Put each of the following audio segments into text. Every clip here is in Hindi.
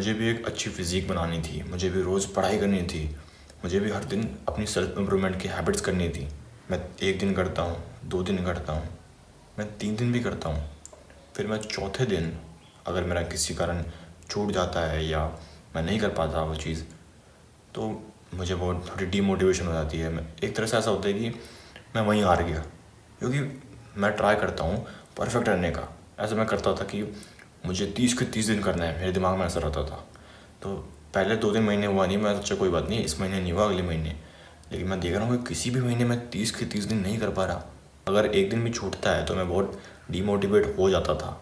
मुझे भी एक अच्छी फ़िज़ीक बनानी थी, मुझे भी रोज़ पढ़ाई करनी थी, मुझे भी हर दिन अपनी सेल्फ इम्प्रूवमेंट की हैबिट्स करनी थी। मैं 1 दिन करता हूँ, 2 दिन करता हूँ, मैं 3 दिन भी करता हूँ। फिर मैं चौथे दिन अगर मेरा किसी कारण छूट जाता है या मैं नहीं कर पाता वो चीज़, तो मुझे बहुत थोड़ी डीमोटिवेशन हो जाती है। मैं एक तरह से ऐसा होता है कि मैं वहीं हार गया, क्योंकि मैं ट्राई करता हूँ परफेक्ट रहने का। ऐसा मैं करता था कि मुझे 30 के 30 दिन करना है, मेरे दिमाग में ऐसा रहता था। तो पहले 2-3 महीने हुआ नहीं, मैं सोचा कोई बात नहीं, इस महीने नहीं हुआ, अगले महीने। लेकिन मैं देख रहा हूँ कि किसी भी महीने में 30 के 30 दिन नहीं कर पा रहा। अगर एक दिन भी छूटता है तो मैं बहुत डीमोटिवेट हो जाता था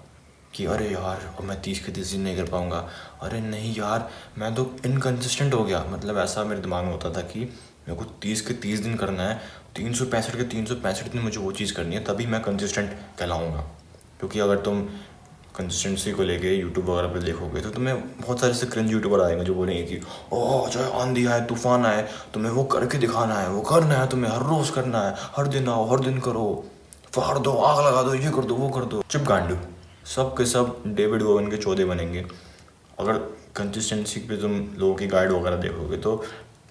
कि अरे यार अब मैं 30 के 30 दिन नहीं कर पाऊँगा, अरे नहीं यार मैं तो इनकंसिस्टेंट हो गया। मतलब ऐसा मेरे दिमाग में होता था कि मेरे को 30 के 30 दिन करना है, 365 के 365 दिन मुझे वो चीज़ करनी है, तभी मैं कंसिस्टेंट कहलाऊँगा। क्योंकि अगर तुम कंसिस्टेंसी को लेके यूट्यूब वगैरह पे देखोगे तो तुम्हें बहुत सारे ऐसे क्रिंज यूट्यूबर आएंगे जो बोलेंगे कि ओह चाहे आंधी आए तूफान आए तुम्हें वो करके दिखाना है, वो करना है, तुम्हें हर रोज़ करना है, हर दिन आओ, हर दिन करो, फाड़ दो, आग लगा दो, ये कर दो, वो कर दो। चुप गांडू, सब के सब डेविड गोवन के चौधे बनेंगे। अगर कंसिस्टेंसी पे तुम लोगों की गाइड वगैरह देखोगे तो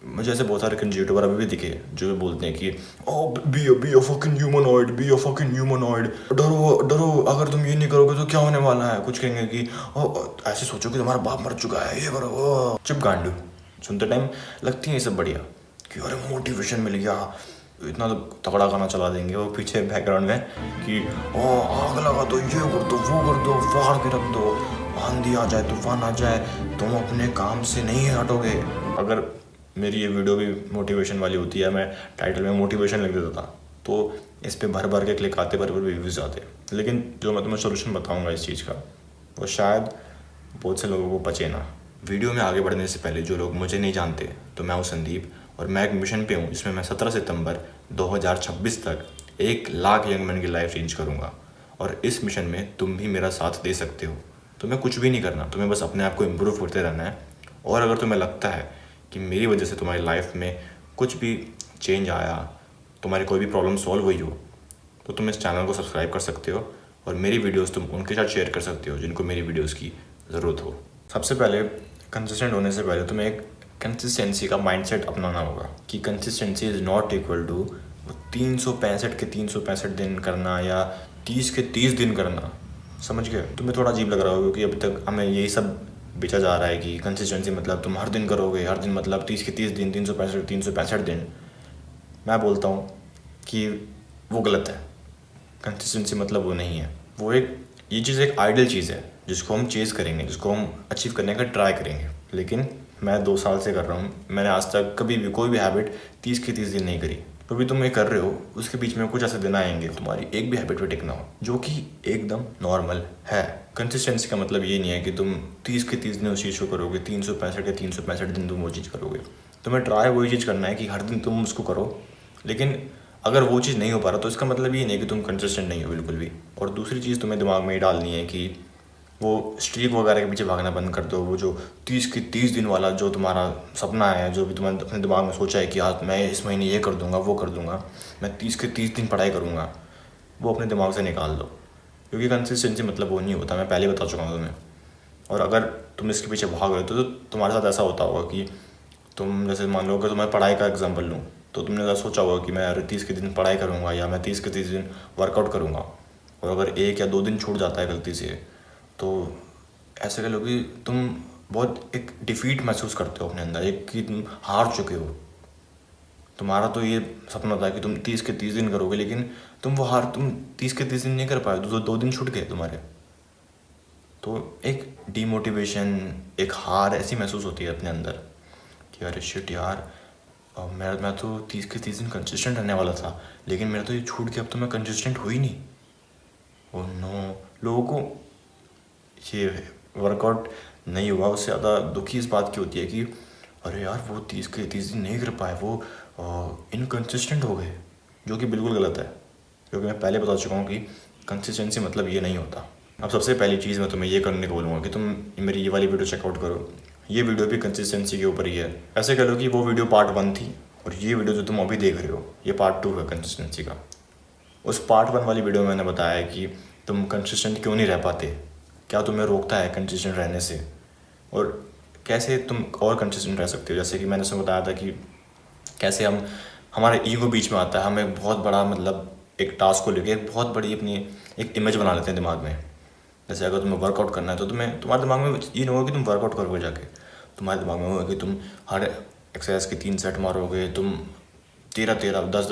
मुझे ऐसे बहुत सारे क्रिंज यूट्यूबर अभी भी दिखे जो बोलते हैं कि oh be a fucking humanoid, be a fucking humanoid, डरो डरो, अगर तुम ये नहीं करोगे तो क्या होने वाला है। कुछ कहेंगे कि ओ ऐसे सोचो कि तुम्हारा बाप मर चुका है, ये करो, ओ चुप गांडू। सुनते टाइम लगती है ये सब बढ़िया कि अरे मोटिवेशन मिल गया, इतना तो तगड़ा गाना चला देंगे वो पीछे बैकग्राउंड में कि ओ आग लगा दो, ये कर दो, वो कर दो, फाड़ के रख दो, आंधी आ जाए तूफान आ जाए तुम अपने काम से नहीं हटोगे। अगर मेरी ये वीडियो भी मोटिवेशन वाली होती है, मैं टाइटल में मोटिवेशन लिख देता था, तो इस पर भर भर के क्लिक आते, भर भर व्यूज़ आते। लेकिन जो मैं तुम्हें सोल्यूशन बताऊंगा इस चीज़ का, वो शायद बहुत से लोगों को बचे ना। वीडियो में आगे बढ़ने से पहले जो लोग मुझे नहीं जानते, तो मैं हूँ संदीप और मैं एक मिशन पे हूँ जिसमें मैं 17 सितंबर 2026 तक 1 लाख यंग मैन की लाइफ चेंज करूँगा। और इस मिशन में तुम भी मेरा साथ दे सकते हो। तुम्हें कुछ भी नहीं करना, तुम्हें बस अपने आप को इम्प्रूव करते रहना है। और अगर तुम्हें लगता है कि मेरी वजह से तुम्हारी लाइफ में कुछ भी चेंज आया, तुम्हारी कोई भी प्रॉब्लम सॉल्व हुई हो, तो तुम इस चैनल को सब्सक्राइब कर सकते हो और मेरी वीडियोस तुम उनके साथ शेयर कर सकते हो जिनको मेरी वीडियोस की ज़रूरत हो। सबसे पहले कंसिस्टेंट होने से पहले तुम्हें एक कंसिस्टेंसी का माइंडसेट अपनाना होगा कि consistency is not equal to 365 के 365 दिन करना या 30 के 30 दिन करना। समझ गए? तुम्हें थोड़ा अजीब लग रहा होगा क्योंकि अभी तक हमें यही सब बेचा जा रहा है कि कंसिस्टेंसी मतलब तुम हर दिन करोगे, हर दिन मतलब 30 के 30 दिन, 365 दिन। मैं बोलता हूँ कि वो गलत है। कंसिस्टेंसी मतलब वो नहीं है। वो ये चीज़ एक आइडियल चीज़ है जिसको हम चेज़ करेंगे, जिसको हम अचीव करने का ट्राई करेंगे। लेकिन मैं 2 साल से कर रहा हूँ, मैंने आज तक कभी भी कोई भी हैबिट 30 के 30 दिन नहीं करी। तो भी तुम ये कर रहे हो, उसके बीच में कुछ ऐसे दिन आएंगे तुम्हारी एक भी हैबिट पे टिकना हो, जो कि एकदम नॉर्मल है। कंसिस्टेंसी का मतलब ये नहीं है कि तुम 30 के 30 दिन उस चीज़ को करोगे, 365 के 365 दिन तुम वो चीज़ करोगे। तुम्हें ट्राई वही चीज़ करना है कि हर दिन तुम उसको करो। लेकिन अगर वो चीज़ नहीं हो पा रहा तो इसका मतलब ये नहीं कि तुम कंसिस्टेंट नहीं हो बिल्कुल भी। और दूसरी चीज़ तुम्हें दिमाग में ये डालनी है कि वो स्ट्रीक वगैरह के पीछे भागना बंद कर दो। वो जो 30 के 30 दिन वाला जो तुम्हारा सपना है, जो भी तुमने अपने दिमाग में सोचा है कि आज मैं इस महीने ये कर दूंगा, वो कर दूंगा, मैं 30 के 30 दिन पढ़ाई करूँगा, वो अपने दिमाग से निकाल दो। क्योंकि कंसिस्टेंसी मतलब वो नहीं होता, मैं पहले बता चुका हूँ तुम्हें। और अगर तुम इसके पीछे भाग रहे हो तो तुम्हारे साथ ऐसा होता होगा कि तुम जैसे मान लो कि तुम्हें पढ़ाई का एग्जाम्पल लूँ, तो तुमने ऐसा सोचा होगा कि मैं यार 30 के दिन पढ़ाई करूँगा या मैं 30 के 30 दिन वर्कआउट करूँगा। और अगर 1 या 2 दिन छूट जाता है गलती से, तो ऐसे कह लो कि तुम बहुत एक डिफीट महसूस करते हो अपने अंदर, एक कि तुम हार चुके हो। तुम्हारा तो ये सपना था कि तुम 30 के 30 दिन करोगे, लेकिन तुम 30 के 30 दिन नहीं कर पाए, 2 दिन छूट गए तुम्हारे। तो एक डीमोटिवेशन, एक हार ऐसी महसूस होती है अपने अंदर कि अरे शिट यार, मैं तो 30 के 30 दिन कंसिस्टेंट रहने वाला था, लेकिन मेरा तो ये छूट गया, अब तो मैं कंसिस्टेंट हो ही नहीं। Oh no. लोगों को ये वर्कआउट नहीं हुआ उससे ज़्यादा दुखी इस बात की होती है कि अरे यार वो 30 के 30 दिन नहीं कर पाए, वो इनकंसिस्टेंट हो गए, जो कि बिल्कुल गलत है। क्योंकि मैं पहले बता चुका हूँ कि कंसिस्टेंसी मतलब ये नहीं होता। अब सबसे पहली चीज़ मैं तुम्हें ये करने को बोलूँगा कि तुम मेरी ये वाली वीडियो चेकआउट करो। ये वीडियो भी कंसिस्टेंसी के ऊपर ही है। ऐसे कह लो कि वो वीडियो पार्ट 1 थी और ये वीडियो जो तुम अभी देख रहे हो ये पार्ट 2 है कंसिस्टेंसी का। उस पार्ट 1 वाली वीडियो में मैंने बताया कि तुम कंसिस्टेंट क्यों नहीं रह पाते, क्या तुम्हें रोकता है कंसिस्टेंट रहने से। और कैसे तुम और कंसिस्टेंट रह सकते हो। जैसे कि मैंने उसमें बताया था कि कैसे हमारे ईगो बीच में आता है, हम एक बहुत बड़ा मतलब एक टास्क को लेके एक बहुत बड़ी अपनी एक इमेज बना लेते हैं दिमाग में। जैसे अगर तुम्हें वर्कआउट करना है तो तुम्हारे दिमाग में ये नहीं होगा कि तुम वर्कआउट करोगे जाके, तुम्हारे दिमाग में होगा कि तुम हर एक्सरसाइज के 3 सेट मारोगे, तुम 10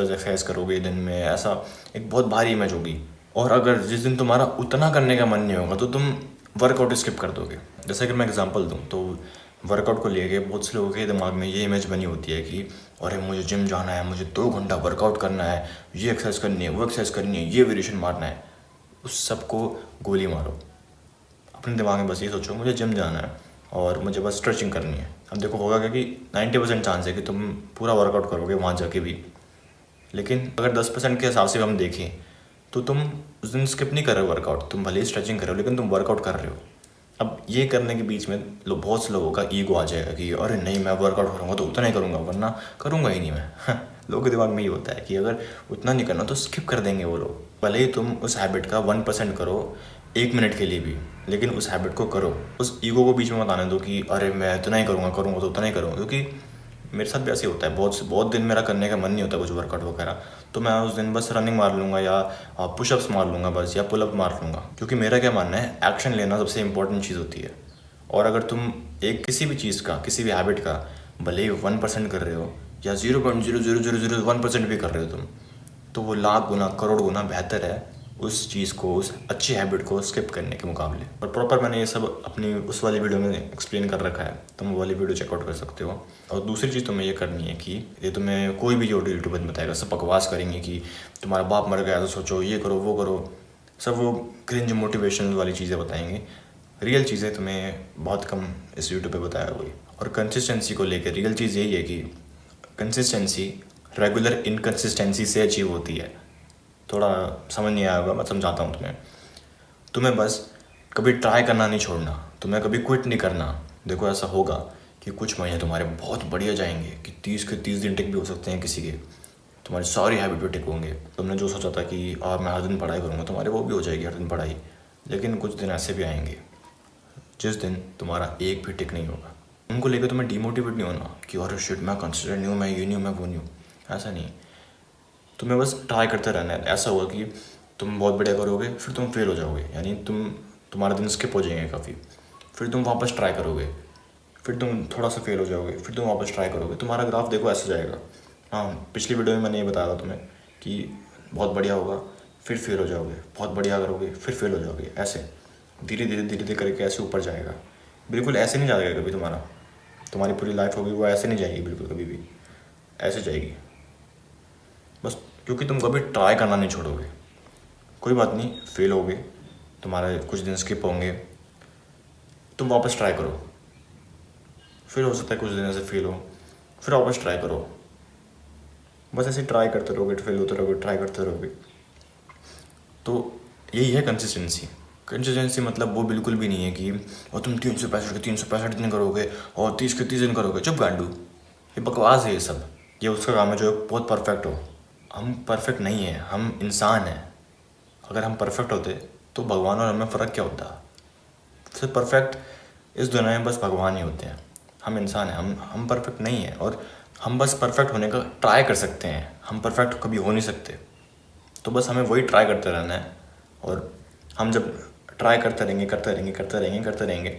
एक्सरसाइज करोगे दिन में। ऐसा एक बहुत भारी इमेज होगी। और अगर जिस दिन तुम्हारा उतना करने का मन नहीं होगा तो तुम वर्कआउट स्किप कर दोगे। जैसे कि मैं एग्जांपल दूँ तो वर्कआउट को लेके बहुत से लोगों के दिमाग में ये इमेज बनी होती है कि अरे मुझे जिम जाना है, मुझे 2 घंटा वर्कआउट करना है, ये एक्सरसाइज करनी है, वो एक्सरसाइज करनी है, ये वेरिएशन मारना है। उस सब को गोली मारो। अपने दिमाग में बस ये सोचो मुझे जिम जाना है और मुझे बस स्ट्रेचिंग करनी है। अब देखो होगा क्या कि 90% चांस है कि तुम पूरा वर्कआउट करोगे वहाँ जाके भी, लेकिन अगर 10% के हिसाब से हम देखें तो तुम उस दिन स्किप नहीं कर रहे हो वर्कआउट, तुम भले ही स्ट्रेचिंग कर रहे हो लेकिन तुम वर्कआउट कर रहे हो। अब ये करने के बीच में बहुत से लोगों का ईगो आ जाएगा कि अरे नहीं मैं वर्कआउट करूँगा तो उतना ही करूँगा वरना करूँगा ही नहीं मैं लोगों के दिमाग में ये होता है कि अगर उतना नहीं करना तो स्किप कर देंगे वो लोग। भले ही तुम उस हैबिट का 1% करो 1 मिनट के लिए भी, लेकिन उस हैबिट को करो। उस ईगो को बीच में मत आने दो कि अरे मैं इतना ही करूँगा तो उतना ही करूँगा। क्योंकि मेरे साथ भी ऐसे होता है, बहुत दिन मेरा करने का मन नहीं होता कुछ वर्कआउट वगैरह, तो मैं उस दिन बस रनिंग मार लूँगा या पुशअप्स मार लूँगा बस, या पुलअप मार लूँगा। क्योंकि मेरा क्या मानना है, एक्शन लेना सबसे इंपॉर्टेंट चीज़ होती है। और अगर तुम एक किसी भी चीज़ का, किसी भी हैबिट का भले ही 1% कर रहे हो या 0.00001% भी कर रहे हो तुम, तो वो लाख गुना करोड़ गुना बेहतर है उस चीज़ को, उस अच्छी हैबिट को स्किप करने के मुकाबले। और प्रॉपर मैंने ये सब अपनी उस वाली वीडियो में एक्सप्लेन कर रखा है, तुम वो वाली वीडियो चेकआउट कर सकते हो। और दूसरी चीज़ तुम्हें ये करनी है कि ये तुम्हें कोई भी यूट्यूबर बताएगा, सब बकवास करेंगे कि तुम्हारा बाप मर गया तो सोचो ये करो वो करो, सब वो क्रिंज मोटिवेशनल वाली चीज़ें बताएंगे। रियल चीज़ें तुम्हें बहुत कम इस यूट्यूब पे बताया हुई। और कंसिस्टेंसी को लेकर रियल चीज़ यही है कि कंसिस्टेंसी रेगुलर इनकंसिस्टेंसी से अचीव होती है। थोड़ा समझ नहीं आया होगा, मैं समझाता हूँ तुम्हें बस कभी ट्राई करना नहीं छोड़ना, तुम्हें कभी क्विट नहीं करना। देखो ऐसा होगा कि कुछ महीने तुम्हारे बहुत बढ़िया जाएंगे कि 30 के 30 दिन टिक भी हो सकते हैं किसी के, तुम्हारी सारी हैबिट पे टिक होंगे। तुमने जो सोचा था कि मैं हर दिन पढ़ाई करूँगा, तुम्हारे वो भी हो जाएगी हर दिन पढ़ाई। लेकिन कुछ दिन ऐसे भी आएंगे जिस दिन तुम्हारा एक भी टिक नहीं होगा। उनको लेकर तुम्हें डिमोटिवेट नहीं होना कि अरे शिट मैं कंसिस्टेंट नहीं हूँ, मैं ये नहीं हूँ, मैं वो नहीं हूँ। ऐसा नहीं, तुम्हें बस ट्राई करते रहना है। ऐसा होगा कि तुम बहुत बढ़िया करोगे फिर तुम फेल हो जाओगे, यानी तुम्हारा दिन स्किप हो जाएंगे काफ़ी, फिर तुम वापस ट्राई करोगे, फिर तुम थोड़ा सा फेल हो जाओगे, फिर तुम वापस ट्राई करोगे। तुम्हारा ग्राफ देखो ऐसा जाएगा। हाँ, पिछली वीडियो में मैंने ये बताया था तुम्हें कि बहुत बढ़िया होगा फिर फेल हो जाओगे, बहुत बढ़िया करोगे फिर फेल हो जाओगे। ऐसे धीरे धीरे करके ऐसे ऊपर जाएगा। बिल्कुल ऐसे नहीं जाएगा कभी तुम्हारी पूरी लाइफ होगी वो ऐसे नहीं जाएगी बिल्कुल कभी भी, ऐसे जाएगी बस। क्योंकि तुम कभी ट्राई करना नहीं छोड़ोगे। कोई बात नहीं, फेल होगे, तुम्हारे कुछ दिन स्किप होंगे, तुम वापस ट्राई करो, फिर हो सकता है कुछ दिन ऐसे फेल हो, फिर वापस ट्राई करो। बस ऐसे ट्राई करते रहोगे, फेल होते रहोगे, ट्राई करते रहोगे। तो यही है कंसिस्टेंसी। कंसिस्टेंसी मतलब वो बिल्कुल भी नहीं है कि और तुम 365 दिन करोगे और 30 के 30 दिन करोगे। चुप गांडू, ये बकवास है ये सब। ये उसका काम है जो बहुत परफेक्ट हो। हम परफेक्ट नहीं है, हम इंसान हैं। अगर हम परफेक्ट होते तो भगवान और हमें फ़र्क क्या होता। सिर्फ परफेक्ट इस दुनिया में बस भगवान ही होते हैं, हम इंसान हैं। हम परफेक्ट नहीं हैं और हम बस परफेक्ट होने का ट्राई कर सकते हैं। हम परफेक्ट कभी हो नहीं सकते, तो बस हमें वही ट्राई करते रहना है। और हम जब ट्राई करते रहेंगे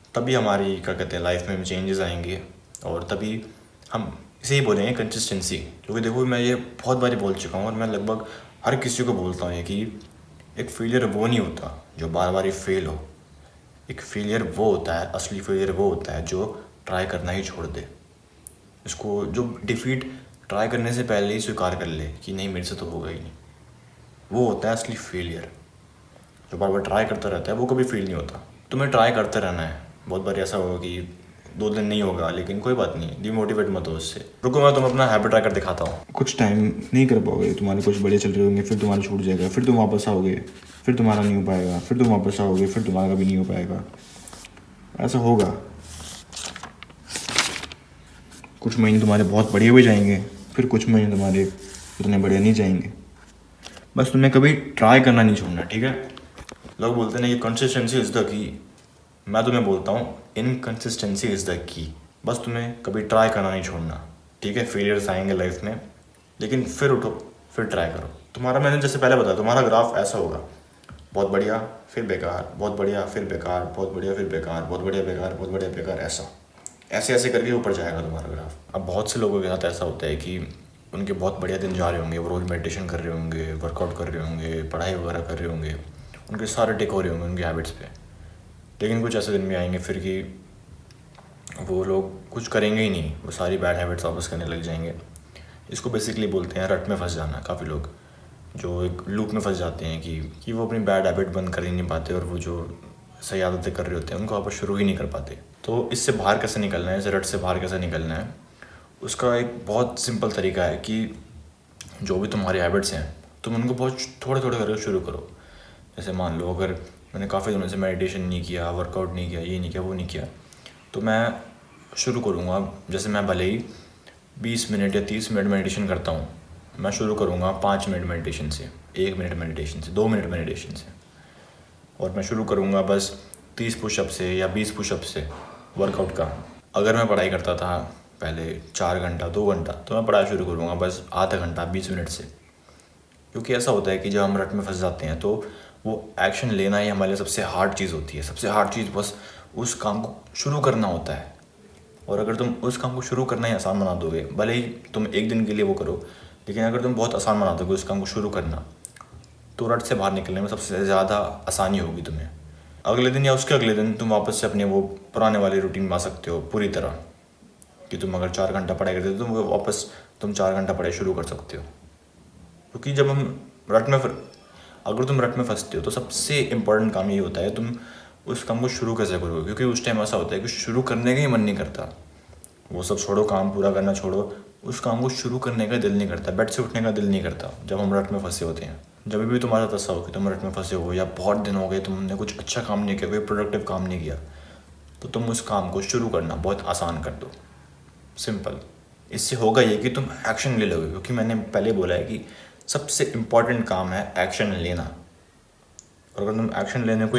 तभी हमारी क्या कहते हैं लाइफ में चेंजेस आएंगे। और तभी हम इसे ही बोलेंगे कंसिस्टेंसी। क्योंकि देखो मैं ये बहुत बारी बोल चुका हूँ और मैं लगभग हर किसी को बोलता हूँ ये कि एक फेलियर वो नहीं होता जो बार बार फेल हो। एक फेलियर वो होता है, असली फेलियर वो होता है जो ट्राई करना ही छोड़ दे। इसको जो डिफीट ट्राई करने से पहले ही स्वीकार कर ले कि नहीं मेरे से तो होगा ही नहीं, वो होता है असली फेलियर। जो बार बार ट्राई करता रहता है वो कभी फेल नहीं होता। तुम्हें ट्राई करते रहना है। बहुत बार ऐसा होगा कि 2 दिन नहीं होगा, लेकिन कोई बात नहीं, डिमोटिवेट मत हो उससे। रुको मैं तुम्हें अपना हैबिट ट्राई कर दिखाता हूँ। कुछ टाइम नहीं कर पाओगे, तुम्हारे कुछ बड़े चल रहे होंगे, फिर तुम्हारा छूट जाएगा, फिर तुम वापस आओगे, फिर तुम्हारा नहीं हो पाएगा, फिर तुम वापस आओगे, फिर तुम्हारा कभी नहीं हो पाएगा। ऐसा होगा। कुछ महीने तुम्हारे बहुत बढ़िया भी जाएंगे, फिर कुछ महीने तुम्हारे उतने बढ़िया नहीं जाएंगे। बस तुम्हें कभी ट्राई करना नहीं छोड़ना, ठीक है। लोग बोलते हैं ये कंसिस्टेंसी इज़ द की। मैं तुम्हें बोलता हूँ इनकंसिस्टेंसी इज़ द की। बस तुम्हें कभी ट्राई करना नहीं छोड़ना, ठीक है। फेलियर्स आएंगे लाइफ में, लेकिन फिर उठो, फिर ट्राई करो। तुम्हारा, मैंने जैसे पहले बताया, तुम्हारा ग्राफ ऐसा होगा, बहुत बढ़िया फिर बेकार, बहुत बढ़िया फिर बेकार, बहुत बढ़िया फिर बेकार, बहुत बढ़िया बेकार, बहुत बढ़िया बेकार, ऐसा ऐसे ऐसे करके ऊपर जाएगा तुम्हारा ग्राफ। अब बहुत से लोगों के साथ ऐसा होता है कि उनके बहुत बढ़िया दिन जा रहे होंगे, वो रोज़ मेडिटेशन कर रहे होंगे, वर्कआउट कर रहे होंगे, पढ़ाई वगैरह कर रहे होंगे, उनके सारे टिक हो रहे होंगे उनकी हैबिट्स पे। लेकिन कुछ ऐसे दिन भी आएंगे फिर कि वो लोग कुछ करेंगे ही नहीं, वो सारी बैड हैबिट्स वापस करने लग जाएंगे। इसको बेसिकली बोलते हैं रट में फंस जाना। काफ़ी लोग जो एक लूप में फंस जाते हैं कि वो अपनी बैड हैबिट बंद कर ही नहीं पाते, और वो जो सही आदतें कर रहे होते हैं उनको वापस शुरू ही नहीं कर पाते। तो इससे बाहर कैसे निकलना है, इस रट से बाहर कैसे निकलना है, उसका एक बहुत सिंपल तरीका है कि जो भी तुम्हारी हैबिट्स हैं तुम उनको बहुत थोड़े थोड़े करके शुरू करो। जैसे मान लो अगर मैंने काफ़ी दिनों से मेडिटेशन नहीं किया, वर्कआउट नहीं किया, ये नहीं किया, वो नहीं किया, तो मैं शुरू करूँगा। जैसे मैं भले ही 20 मिनट या 30 मिनट मेडिटेशन करता हूँ, मैं शुरू करूँगा 5 मिनट मेडिटेशन से, 1 मिनट मेडिटेशन से, 2 मिनट मेडिटेशन से, और मैं शुरू करूँगा बस 30 पुशअप से या 20 पुशअप से वर्कआउट का। अगर मैं पढ़ाई करता था पहले 4 घंटा 2 घंटा, तो मैं पढ़ाई शुरू करूँगा बस आधा घंटा 20 मिनट से। क्योंकि ऐसा होता है कि जब हम रट में फंस जाते हैं तो वो एक्शन लेना ही हमारे लिए सबसे हार्ड चीज़ होती है। सबसे हार्ड चीज़ बस उस काम को शुरू करना होता है। और अगर तुम उस काम को शुरू करना ही आसान बना दोगे, भले ही तुम एक दिन के लिए वो करो, लेकिन अगर तुम बहुत आसान बना दोगे उस काम को शुरू करना, तो रट से बाहर निकलने में सबसे ज़्यादा आसानी होगी तुम्हें। अगले दिन या उसके अगले दिन तुम वापस से अपने वो पुराने वाली रूटीन बना सकते हो पूरी तरह, कि तुम अगर 4 घंटा पढ़ाई करते हो तो वापस तुम 4 घंटा पढ़ाई शुरू कर सकते हो। क्योंकि जब हम अगर तुम रट में फंसते हो तो सबसे इम्पोर्टेंट काम ये होता है तुम उस काम को शुरू कैसे करोगे। क्योंकि उस टाइम ऐसा होता है कि शुरू करने का ही मन नहीं करता। वो सब छोड़ो, काम पूरा करना छोड़ो, उस काम को शुरू करने का दिल नहीं करता, बेड से उठने का दिल नहीं करता जब हम रट में फंसे होते हैं। जब भी तुम्हारा साथ ऐसा हो कि तुम रट में फंसे हो या बहुत दिन हो गए तुमने कुछ अच्छा काम नहीं किया, कोई प्रोडक्टिव काम नहीं किया, तो तुम उस काम को शुरू करना बहुत आसान कर दो, सिंपल। इससे होगा ये कि तुम एक्शन ले लोगे। क्योंकि मैंने पहले बोला है कि सबसे इम्पॉर्टेंट काम है एक्शन लेना। और अगर तुम एक्शन लेने को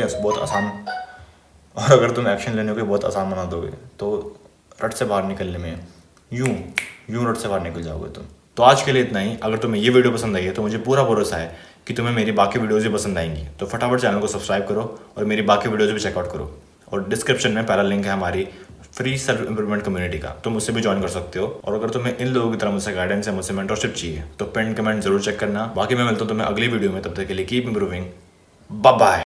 बहुत आसान बना दोगे तो रट से बाहर निकलने में यूं रट से बाहर निकल जाओगे तुम। तो आज के लिए इतना ही। अगर तुम्हें ये वीडियो पसंद आई है तो मुझे पूरा भरोसा है कि तुम्हें मेरी बाकी वीडियोज़ भी पसंद आएंगी। तो फटाफट चैनल को सब्सक्राइब करो और मेरी बाकी वीडियोज़ भी चेकआउट करो। और डिस्क्रिप्शन में पहला लिंक है हमारी फ्री सेल्फ इंप्रूवमेंट कम्युनिटी का, तुम उससे भी ज्वाइन कर सकते हो। और अगर तुम्हें इन लोगों की तरह मुझसे गाइडेंस या मुझसे मेंटरशिप चाहिए तो पिन कमेंट जरूर चेक करना। बाकी मैं मिलता हूँ तुम्हें अगली वीडियो में, तब तक के लिए कीप इंप्रूविंग, बाय बाय।